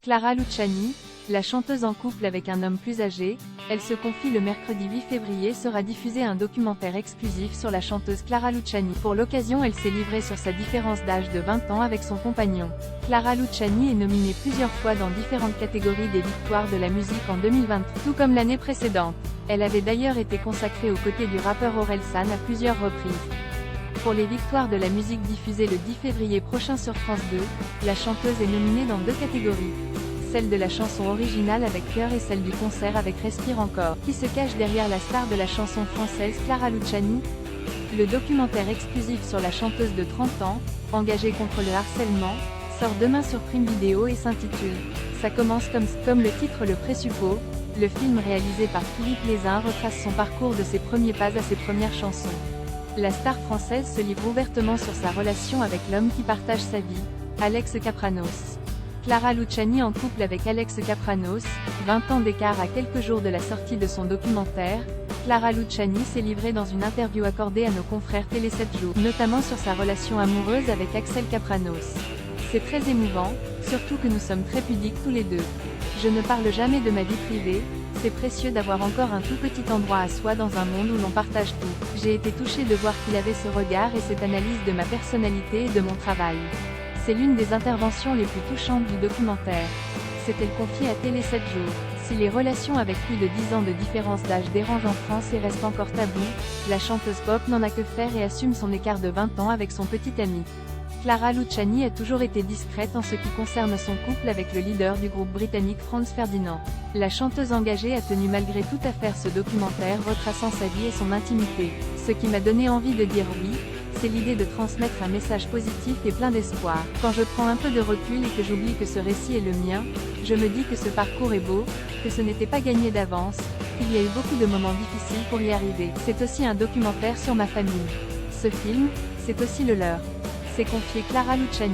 Clara Luciani, la chanteuse en couple avec un homme plus âgé, elle se confie le mercredi 8 février sera diffusé un documentaire exclusif sur la chanteuse Clara Luciani. Pour l'occasion elle s'est livrée sur sa différence d'âge de 20 ans avec son compagnon. Clara Luciani est nominée plusieurs fois dans différentes catégories des victoires de la musique en 2023, tout comme l'année précédente. Elle avait d'ailleurs été consacrée aux côtés du rappeur Orelsan à plusieurs reprises. Pour les victoires de la musique diffusées le 10 février prochain sur France 2, la chanteuse est nominée dans 2 catégories. Celle de la chanson originale avec cœur et celle du concert avec Respire encore. Qui se cache derrière la star de la chanson française Clara Luciani? Le documentaire exclusif sur la chanteuse de 30 ans, engagée contre le harcèlement, sort demain sur Prime Video et s'intitule « Ça commence comme le titre le présuppose ». Le film réalisé par Philippe Lézin retrace son parcours de ses premiers pas à ses premières chansons. La star française se livre ouvertement sur sa relation avec l'homme qui partage sa vie, Alex Kapranos. Clara Luciani en couple avec Alex Kapranos, 20 ans d'écart à quelques jours de la sortie de son documentaire, Clara Luciani s'est livrée dans une interview accordée à nos confrères Télé 7 jours, notamment sur sa relation amoureuse avec Axel Kapranos. C'est très émouvant, surtout que nous sommes très pudiques tous les deux. Je ne parle jamais de ma vie privée, c'est précieux d'avoir encore un tout petit endroit à soi dans un monde où l'on partage tout. J'ai été touchée de voir qu'il avait ce regard et cette analyse de ma personnalité et de mon travail. C'est l'une des interventions les plus touchantes du documentaire. S'est-elle confiée à Télé 7 jours. Si les relations avec plus de 10 ans de différence d'âge dérangent en France et restent encore tabous, la chanteuse pop n'en a que faire et assume son écart de 20 ans avec son petit ami. Clara Luciani a toujours été discrète en ce qui concerne son couple avec le leader du groupe britannique Franz Ferdinand. La chanteuse engagée a tenu malgré tout à faire ce documentaire retraçant sa vie et son intimité. Ce qui m'a donné envie de dire oui, c'est l'idée de transmettre un message positif et plein d'espoir. Quand je prends un peu de recul et que j'oublie que ce récit est le mien, je me dis que ce parcours est beau, que ce n'était pas gagné d'avance, qu'il y a eu beaucoup de moments difficiles pour y arriver. C'est aussi un documentaire sur ma famille. Ce film, c'est aussi le leur. S'est confiée Clara Luciani.